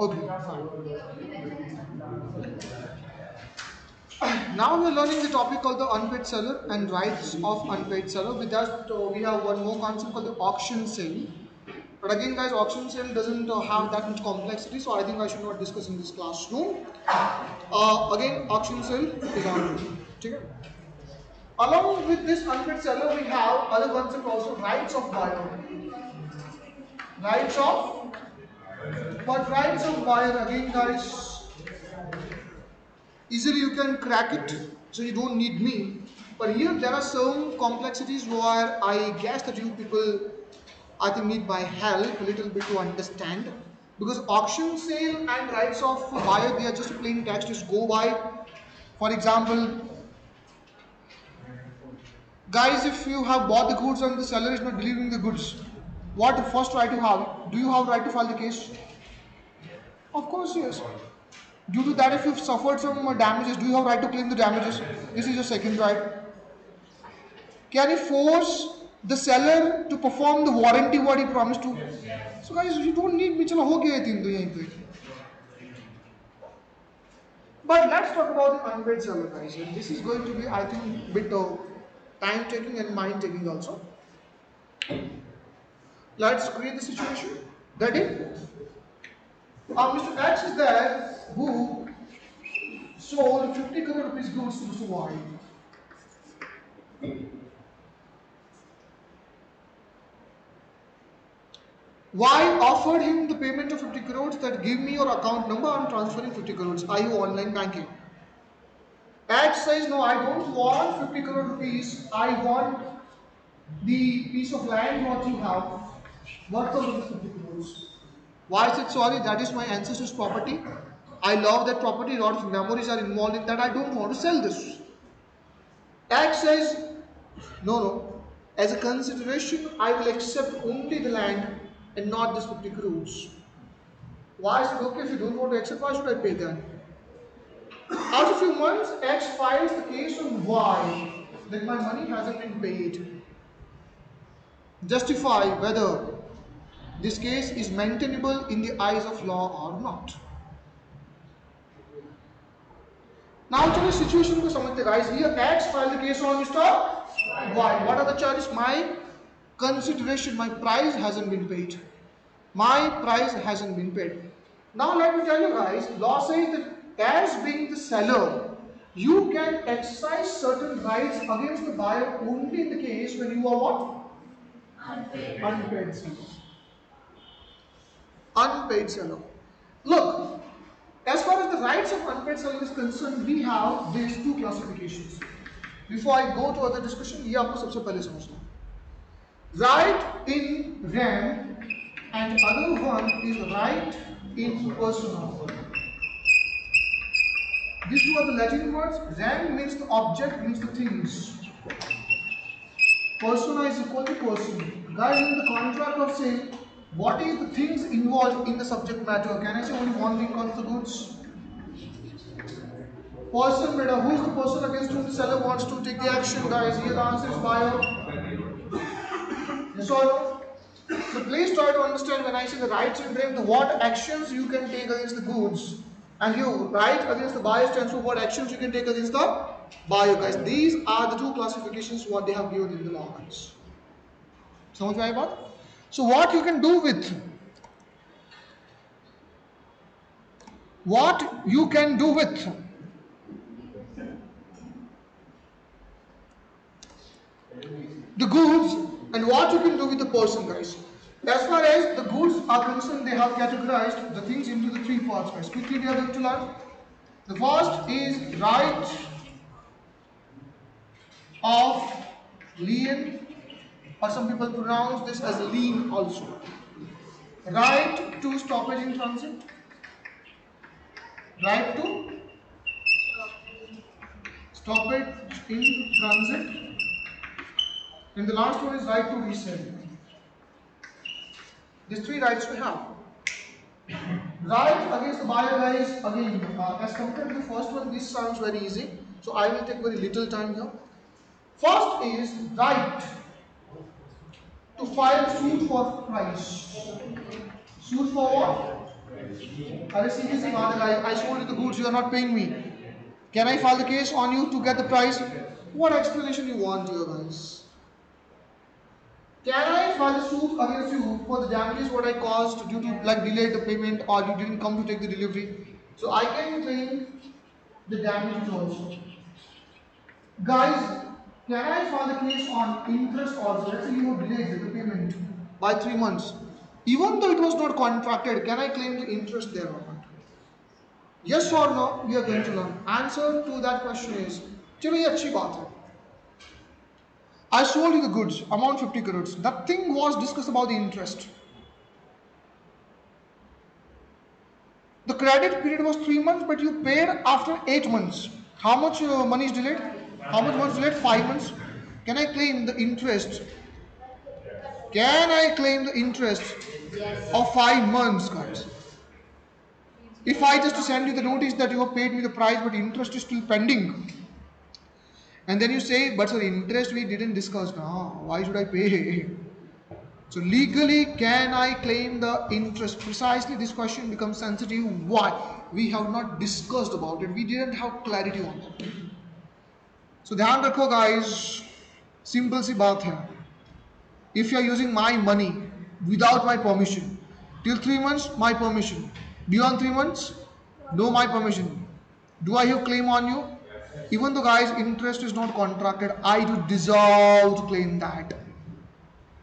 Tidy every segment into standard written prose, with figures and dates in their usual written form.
Okay. Now we're learning the topic called the unpaid seller and rights of unpaid seller. With that, we have one more concept called the auction sale. But again, guys, auction sale doesn't have that much complexity, so I think I should not discuss in this classroom. Again, auction sale is on. Okay. Along with this unpaid seller, we have other concept also rights of buyer. Rights of, but rights of buyer again, guys, easily you can crack it, so you don't need me. But here there are some complexities where I guess that you people, I think, need my help a little bit to understand, because auction sale and rights of buyer, they are just plain text, just go by. For example, guys, if you have bought the goods and the seller is not delivering the goods, what first right to have? Do you have right to file the case? Of course, yes. Due to that, if you've suffered some damages, do you have right to claim the damages? This is your second right. Can you force the seller to perform the warranty what he promised to? So guys, you don't need me. चलो हो गया 3 तो यहीं पे. But let's talk about the unpaid seller, guys. And this is going to be, I think, bit of time taking and mind taking also. Let's create the situation. Ready? Mr. X is there who sold 50 crore rupees goods to Mr. Y. Y offered him the payment of 50 crores, that give me your account number, I'm transferring 50 crores. Are you online banking? X says, no, I don't want 50 crore rupees. I want the piece of land what you have. Worth of 50 crores. Y said, sorry, that is my ancestor's property. I love that property. A lot of memories are involved in that. I don't want to sell this. X says, no, no. As a consideration, I will accept only the land and not this 50 crores. Why is it okay if you don't want to accept? Why should I pay then? After a few months, X files the case on Y that my money hasn't been paid. Justify whether this case is maintainable in the eyes of law or not. Now, चलो situation को समझते guys. Here X filed the case on Mr. Y. What are the charges? My consideration, my price hasn't been paid. My price hasn't been paid. Now let me tell you guys, law says that as being the seller, you can exercise certain rights against the buyer only in the case when you are what? Unpaid seller. Unpaid seller. Look, as far as the rights of unpaid seller is concerned, we have these two classifications. Before I go to other discussion, ये आपको सबसे पहले समझना. Right in rem and other one is right in persona. These two are the Latin words. Rem means the object, means the things. Persona is equal to person. Guys, in the contract of sale, what is the things involved in the subject matter? Can I say only one thing called the goods? Person, beta. Who is the person against whom the seller wants to take the action, guys? Here the answer is buyer. Yes or no? So please try to understand when I say the rights in rem, the what actions you can take against the goods. And you right against the buyer stands for what actions you can take against the buyer, guys. These are the two classifications what they have given in the law, guys. समझ में आई बात? So what you can do with the goods and what you can do with the person, guys. As far as the goods are concerned, they have categorized the things into the three parts, guys. Quickly we are going to learn. The first is right of lien, or some people pronounce this as lien also. Right to stoppage in transit. Right to stoppage in transit. And the last one is right to resell. These three rights we have. Right against the buyer, guys, again, as compared to the first one, this sounds very easy. So I will take very little time here. First is right to file suit for price. Suit for what? Are seriously, I sold you the goods, you are not paying me. Can I file the case on you to get the price? What explanation you want here, guys? Can I file a suit against you for the damages what I caused due to like delayed the payment or you didn't come to take the delivery? So I can claim the damages also. Guys, can I file the case on interest also? Let's say you delayed the payment by 3 months. Even though it was not contracted, can I claim the interest there or not? Yes or no? We are going to learn. Answer to that question is, चलो ये अच्छी बात है. I sold you the goods, amount 50 crores. Nothing was discussed about the interest. The credit period was 3 months, but you paid after 8 months. How much money is delayed? How much months delayed? 5 months. Can I claim the interest? Can I claim the interest of 5 months, guys? If I just send you the notice that you have paid me the price, but interest is still pending, and then you say, but sir, interest we didn't discuss now. Why should I pay? So legally, can I claim the interest? Precisely this question becomes sensitive. Why? We have not discussed about it. We didn't have clarity on that. So ध्यान रखो guys, simple सी बात है. If you are using my money without my permission, till 3 months, my permission. Beyond 3 months, no my permission. Do I have claim on you? Even though guys, interest is not contracted, I do deserve to claim that.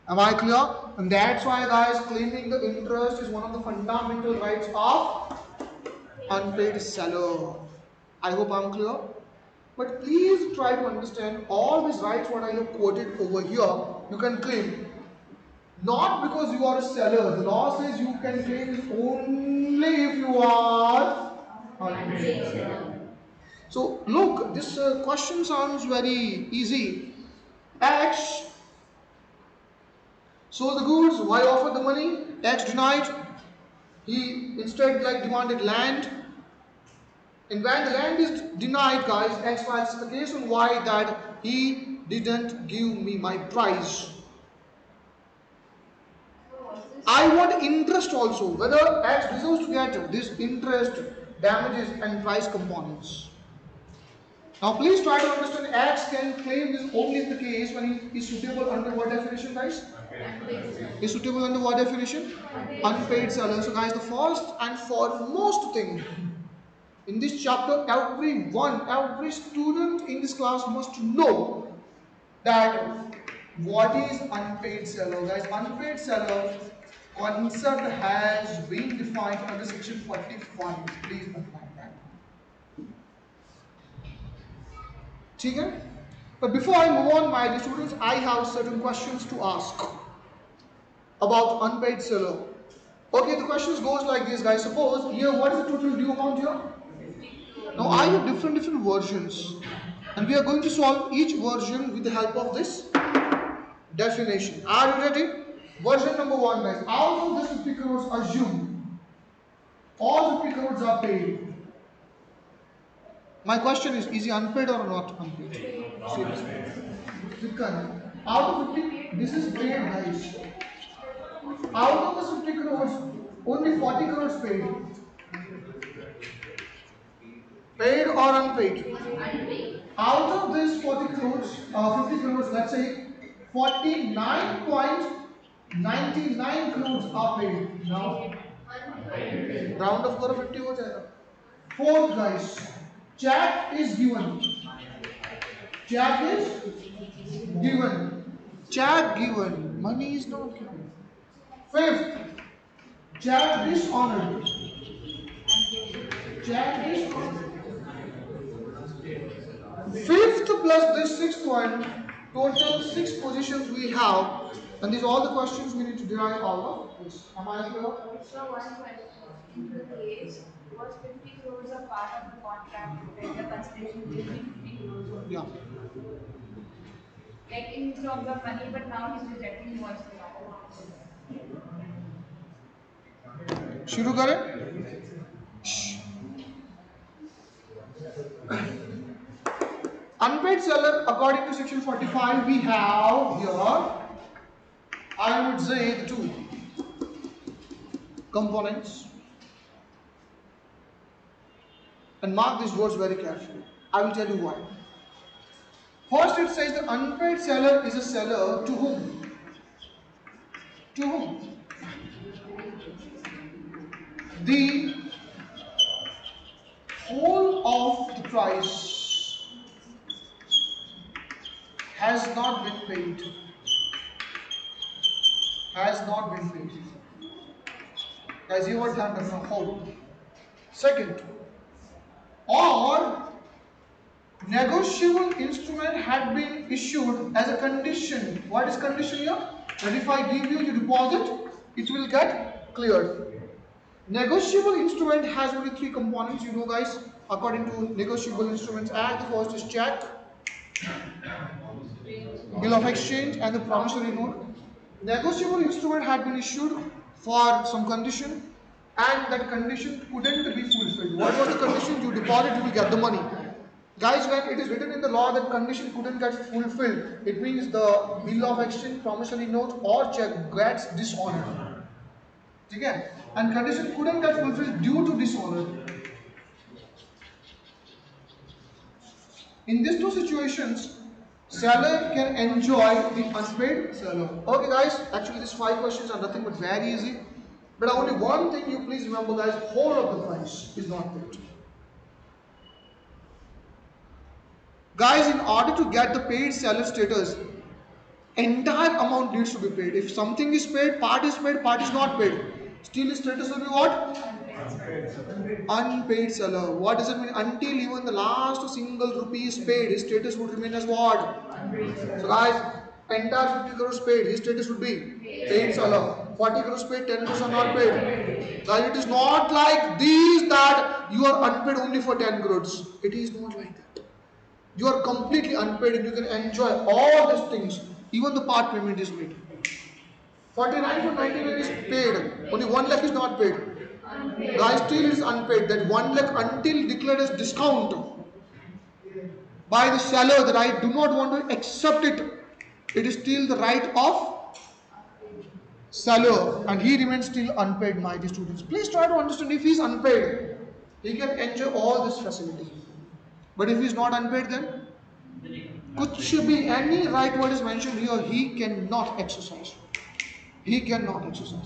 Am I clear? And that's why guys, claiming the interest is one of the fundamental rights of unpaid seller. I hope I'm clear. But please try to understand all these rights what I have quoted over here, you can claim. Not because you are a seller. The law says you can claim this only if you are unpaid seller. So look, this question sounds very easy. X sold the goods, Y offered the money, X denied. He instead like demanded land. And when the land is denied, guys, X files the case on Y that he didn't give me my price. I want interest also, whether X deserves to get this interest, damages and price components. Now please try to understand X can claim this only in the case when he is suitable under what definition, guys? Is suitable under what definition? Unpaid seller. So guys, the first and foremost thing in this chapter, every student in this class must know that what is unpaid seller. Guys, unpaid seller concept has been defined under section 45. Please underline that. Okay? But before I move on, my dear students, I have certain questions to ask about unpaid seller. Okay, the questions goes like this, guys. Suppose here, what is the total due amount here? Now I have different versions, and we are going to solve each version with the help of this definition. Are you ready? Version number 1, guys. Out of this 50 crores, assume all 50 crores are paid. My question is he unpaid or not unpaid? Seriously. Out of 50, this is paid, guys. Out of this 50 crores, only 40 crores paid. Paid or unpaid? Out of this 40 crores, 50 crores, let's say 49.99 crores are paid. Now, round of 50 हो जाएगा. Fourth, guys, check is given. Check is given. Check given. Money is not given. Fifth, check dishonored. Check dishonored. Fifth plus this sixth one, total 6 positions we have, and these are all the questions we need to derive out of this. Am I clear? So one question. In the case, was 50 crores a part of the contract when the consideration will be 50 crores only? Yeah. Like instead of the money, but now he's rejecting invoice के बाद. शुरू करें. Unpaid seller, according to section 45, we have here, I would say, the two components. And mark these words very carefully. I will tell you why. First, it says the unpaid seller is a seller to whom? To whom? The whole of the price has not been paid. Has not been paid. Guys, you were done from whole. Second, or negotiable instrument had been issued as a condition. What is condition here? That if I give you the deposit, it will get cleared. Negotiable instrument has only three components, you know guys, according to Negotiable Instruments Act. The first is check, bill of exchange, and the promissory note. Negotiable instrument had been issued for some condition, and that condition couldn't be fulfilled. What was the condition? You deposit, you will get the money. Guys, when it is written in the law that condition couldn't get fulfilled, it means the bill of exchange, promissory note, or check gets dishonored. Okay? And condition couldn't get fulfilled due to dishonor. In these two situations, seller can enjoy the unpaid seller. Okay guys, actually these 5 questions are nothing but very easy. But only one thing you please remember guys, whole of the price is not paid. Guys, in order to get the paid seller status, entire amount needs to be paid. If something is paid, part is not paid. Still his status will be what? Unpaid seller. What does it mean? Until even the last single rupee is paid, his status would remain as what? So guys, entire 50 crores paid, his status would be paid seller. 40 crores paid, 10 crores are not paid. Guys, it is not like these that you are unpaid only for 10 crores. It is not like that. You are completely unpaid and you can enjoy all these things. Even the part payment is made. 49 to 99 is paid. Only 1 lakh is not paid. Guys, still is unpaid. That 1 lakh until declared as discount by the seller that I do not want to accept it. It is still the right of seller and he remains still unpaid, my dear students. Please try to understand, if he is unpaid, he can enjoy all this facility. But if he is not unpaid, then could be any right word is mentioned here, he cannot exercise. He cannot exercise.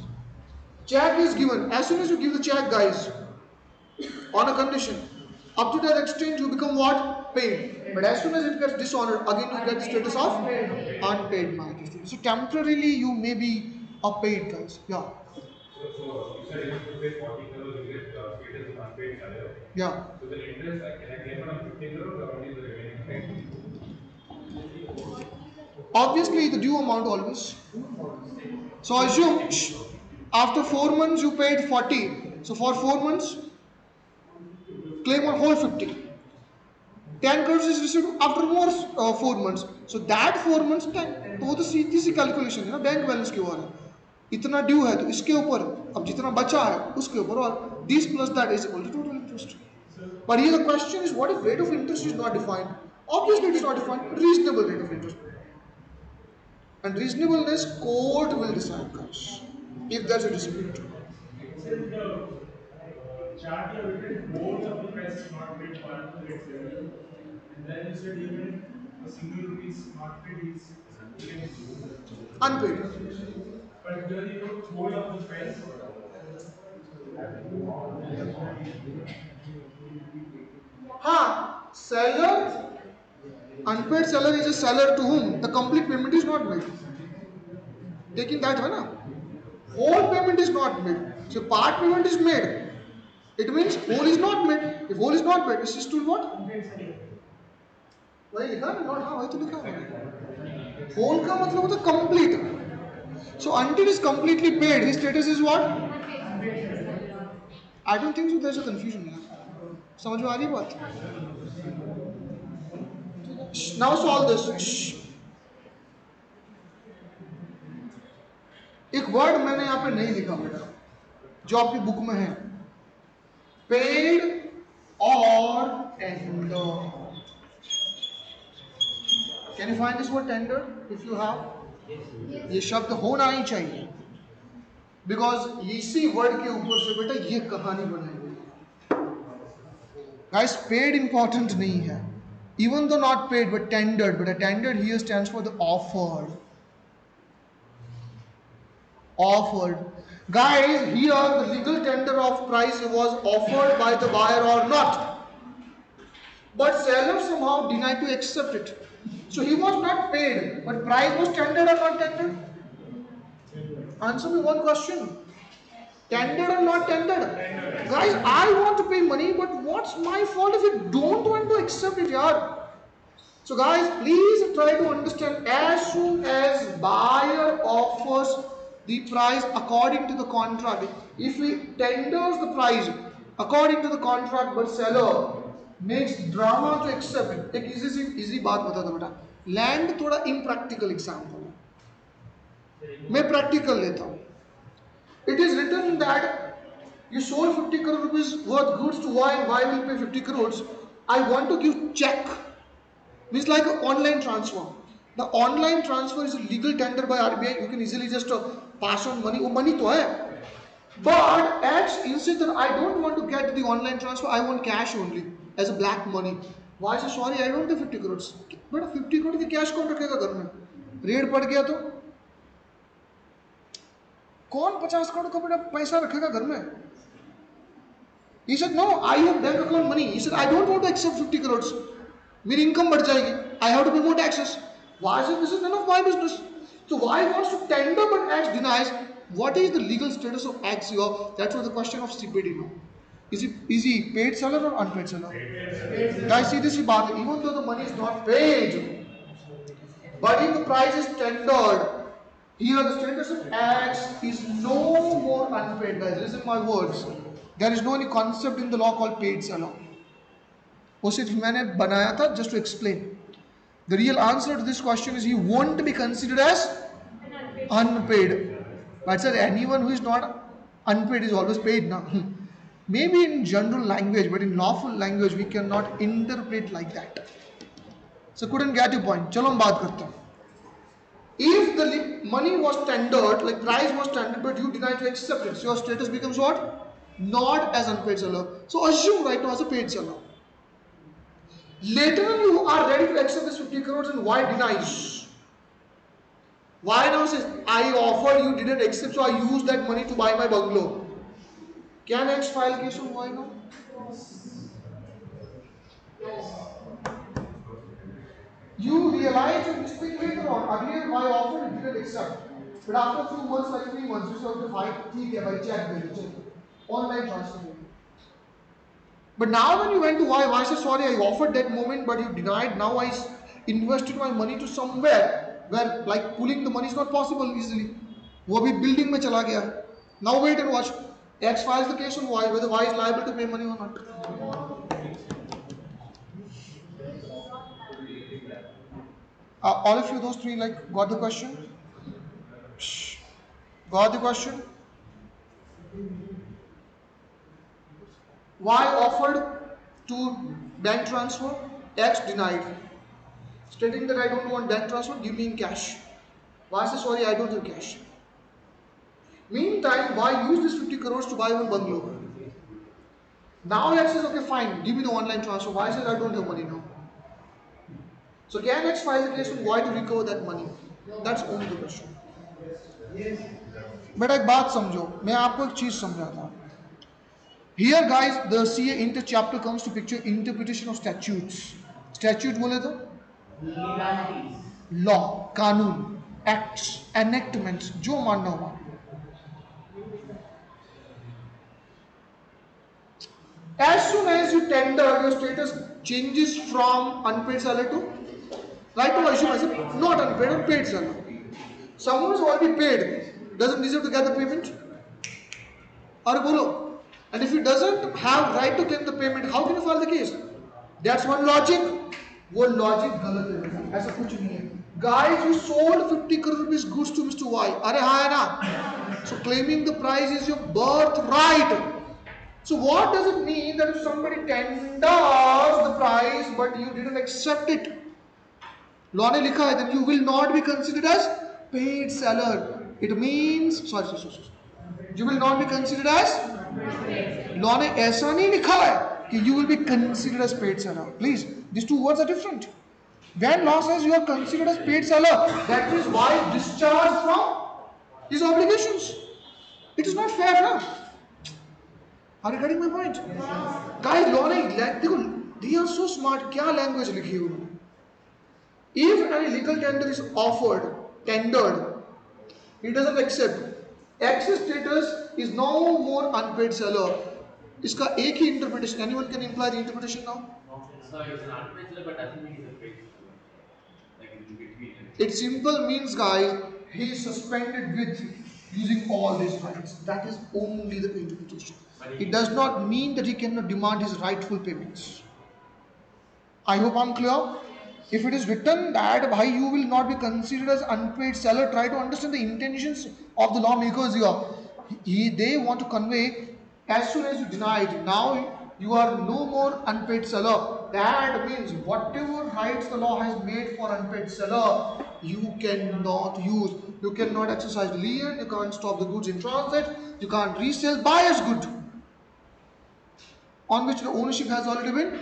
Check is given. As soon as you give the check, guys, on a condition, up to that extent you become what? Paid. But as soon as it gets dishonored, again you get the status of unpaid, my dear students. So temporarily you may be a paid, guys. Yeah. So you said if you pay 40 crores, you get status of unpaid salary. Yeah. So the interest, can I claim it on 50 crores or only the remaining 10? Obviously the due amount always. So assume after 4 months you paid 40. So for 4 months, claim on whole 50. 10 crores is received after more 4 months. So that 4 months time, तो वो तो सीधी सी calculation है ना bank balance के ऊपर. इतना due है तो इसके ऊपर अब जितना बचा है उसके ऊपर और this plus that is equal to total interest. But here the question is, what if rate of interest is not defined? Obviously it is not defined. Reasonable rate of interest. And reasonableness, court will decide, guys, if there's a dispute. Since the chart you have written, both of the price is not paid for unpaid seller, and then you said even a single rupee is not paid is Unpaid. but here you know whole of the price. Seller, unpaid seller is a seller to whom the complete payment is not made. Taking that one, whole payment is not made. So part payment is made. It means whole is not made. If whole is not made, this is still what? वही लिखा ना, not हाँ वही तो लिखा है. Whole का मतलब होता है complete. So until it is completely paid, his status is what? I don't think so. There's a confusion here. समझ में आ रही बात? Now solve this. एक वर्ड मैंने यहाँ पे नहीं लिखा बेटा, जो आपकी बुक में है, पेड और tender. Can you find this word tender if you have? ये शब्द होना ही चाहिए, बिकॉज इसी वर्ड के ऊपर से बेटा ये कहानी बनाई गई है. गाइस पेड इंपॉर्टेंट नहीं है, even though not paid but tendered. बेटा tendered here stands for the offered. Offered. Guys, here the legal tender of price was offered by the buyer or not. But seller somehow denied to accept it. So he was not paid, but price was tendered or not tendered? Answer me one question. Tendered or not tendered? Guys, I want to pay money, but what's my fault if you don't want to accept it, yaar? So guys, please try to understand, as soon as buyer offers the price according to the contract, if he tenders the price according to the contract but seller makes drama to accept it. एक easy बात बता दो बेटा, land थोड़ा impractical example है, मैं practical लेता हूँ. It is written that you sold 50 crore rupees worth goods to Y and Y will pay 50 crores. I want to give check, means like an online transfer. The online transfer is a legal tender by RBI. You can easily just pass on money. वो money तो है, but X insists that I don't want to get the online transfer. I want cash only as a black money. Why say sorry? I don't have 50 crores. बेटा 50 crore की cash कौन रखेगा घर में? Red पड़ गया तो कौन 50 करोड़ का बेटा पैसा रखेगा घर में? He said no, I have bank account money. He said I don't want to accept 50 crores. मेरी इनकम बढ़ जाएगी. I have to pay more taxes. Why is it? This is none of my business. So why wants to tender but X denies? What is the legal status of X here? That's what the question of CPD now. Is he paid seller or unpaid seller? Guys, see this baat. Even though the money is not paid, but if the price is tendered, here the status of X is no more unpaid. Guys, listen my words. There is no any concept in the law called paid seller. वो सिर्फ मैंने बनाया था just to explain. The real answer to this question is he won't be considered as unpaid. But sir, anyone who is not unpaid is always paid now. Maybe in general language, but in lawful language we cannot interpret like that. So couldn't get your point. चलो हम बात करते हैं. If the money was tendered, like price was tendered, but you denied to accept it, so your status becomes what? Not as unpaid seller. So assume right now as a paid seller. Later on you are ready to accept this 50 crores and Y denies. Y now says, I offered, you didn't accept, so I used that money to buy my bungalow. Can X file case on Y now? You realize your mistake later on. Earlier Y offered, you didn't accept. But after a few months, like 3 months, you have to fight, ठीक है भाई, check. Online transfer. But now when you went to Y said, sorry, I offered that moment, but you denied. Now I invested my money to somewhere where like pulling the money is not possible easily. वो भी building में चला गया. Now wait and watch. X files the case on Y, whether Y is liable to pay money or not. All of you, those three, like, got the question? Got the question? Y offered to bank transfer, X denied, stating that I don't want bank transfer, give me in cash. Y says, sorry, I don't have cash. Meantime, Y used this 50 crores to buy one bungalow. Now X says, okay, fine, give me the online transfer. Y says, I don't have money now. So can X file the case on Y to recover that money? That's only the question. बेटा एक बात समझो, मैं आपको एक चीज समझाता हूँ. Here guys, the CA inter chapter comes to picture interpretation of statutes. Statute बोले तो law, कानून, acts, enactments, जो मानना हो. As soon as you tender, your status changes from unpaid seller to, right now I assume as a not unpaid or paid seller. Someone who's already paid doesn't deserve to get the payment. और बोलो, and if he doesn't have right to claim the payment, how can you file the case? That's one logic. वो logic गलत है, ऐसा कुछ नहीं है. Guys, you sold 50 crore rupees goods to Mr. Y. Are hai na? So claiming the price is your birthright. So what does it mean that if somebody tenders the price but you didn't accept it, law ने लिखा है, then you will not be considered as paid seller. It means sorry. You will not be considered as, law ने ऐसा नहीं लिखा है कि you will be considered as paid seller. Please, these two words are different. When law says you are considered as paid seller, that is why discharged from his obligations. It is not fair, na? Are you getting my point? Guys, law ने देखो, they are so smart. क्या language लिखी है उन्होंने? If an illegal tender is offered, tendered, he doesn't accept. Access status is no more unpaid seller. इसका एक ही interpretation. Anyone can imply the interpretation now? So it's an unpaid seller, but doesn't mean he's a paid seller. Like in between. It simple means, guys, he is suspended with using all these rights. That is only the interpretation. It does not mean that he cannot demand his rightful payments. I hope I'm clear. If it is written that why you will not be considered as unpaid seller, try to understand the intentions of the lawmakers here. They want to convey, as soon as you deny it, now you are no more unpaid seller. That means whatever rights the law has made for unpaid seller, you cannot use. You cannot exercise lien, you can't stop the goods in transit, you can't resell buyer's good on which the ownership has already been.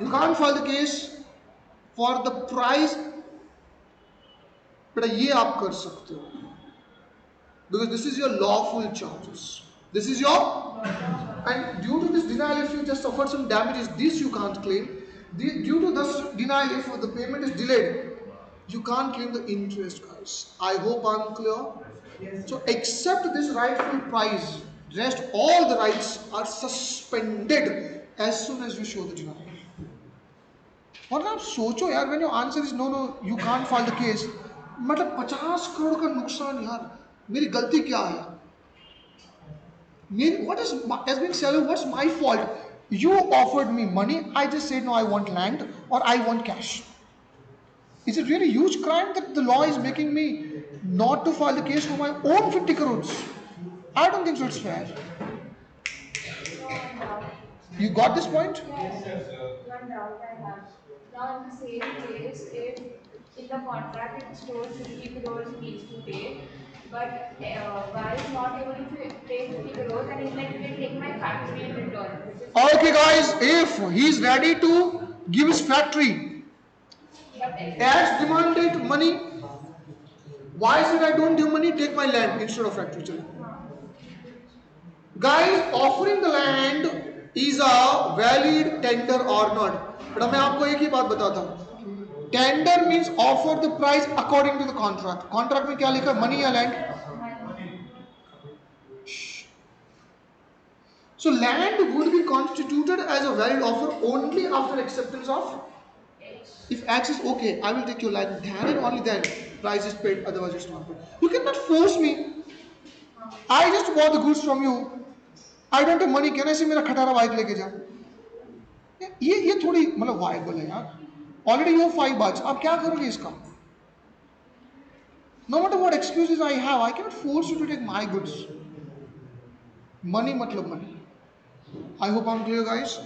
You can't file the case for the price, but ये आप कर सकते हो, because this is your lawful charges. This is your, and due to this denial, if you just suffered some damages, this you can't claim. Due to this denial, if the payment is delayed, you can't claim the interest, guys. I hope I'm clear. So accept this rightful price. Rest all the rights are suspended as soon as you show the denial. और आप सोचो यार, when your answer is no, you can't file the case, मतलब 50 करोड़ का नुकसान यार, मेरी गलती क्या है? What is, as being seller, what's my fault? You offered me money, I just said no, I want land or I want cash. Is it really a huge crime that the law is making me not to file the case for my own 50 crores? I don't think so, it's fair. You got this point? Yes. One doubt I have. Now in the same case, if in the contract it shows 50 crores needs to pay, but guy is not able to pay 50 crores and he's like, you can take my factory in return. Okay guys, if he's ready to give his factory, as demanded money, why said I don't give money, take my land instead of factory? Guys, offering the land is a valid tender or not? But मैं आपको एक ही बात बताता हूँ. Tender means offer the price according to the contract. Contract में क्या लिखा है, money या land? So land would be constituted as a valid offer only after acceptance of. If X is okay, I will take your land. Then and only then price is paid. Otherwise, it's not paid. You cannot force me. I just bought the goods from you. I don't have money. Can I say मेरा खटारा bike लेके जा? ये थोड़ी मतलब viable है यार. Already you have 5 bucks. अब क्या करोगे इसका? No matter what excuses I have, I cannot force you to take my goods. Money मतलब money. I hope I'm clear, guys.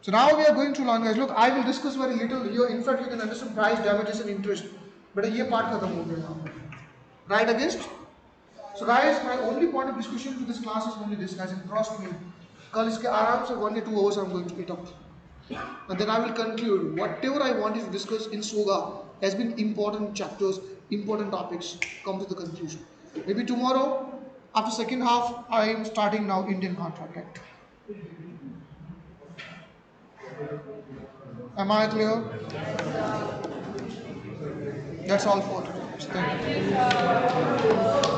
So now we are going through long, guys. Look, I will discuss very little here. In fact, you can understand price, damages, and interest. But ये part खत्म हो गया यहाँ. Right against? So guys, my only point of discussion to this class is only this, guys, and trust me, कल इसके आराम से 1 or 2 hours I'm going to eat up, and then I will conclude. Whatever I wanted to discuss in Soga has been important chapters, important topics, come to the conclusion. Maybe tomorrow, after second half, I am starting now Indian Contract Act. Am I clear? That's all for today. Thank you.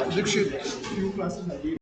Dikshit. Few classes again.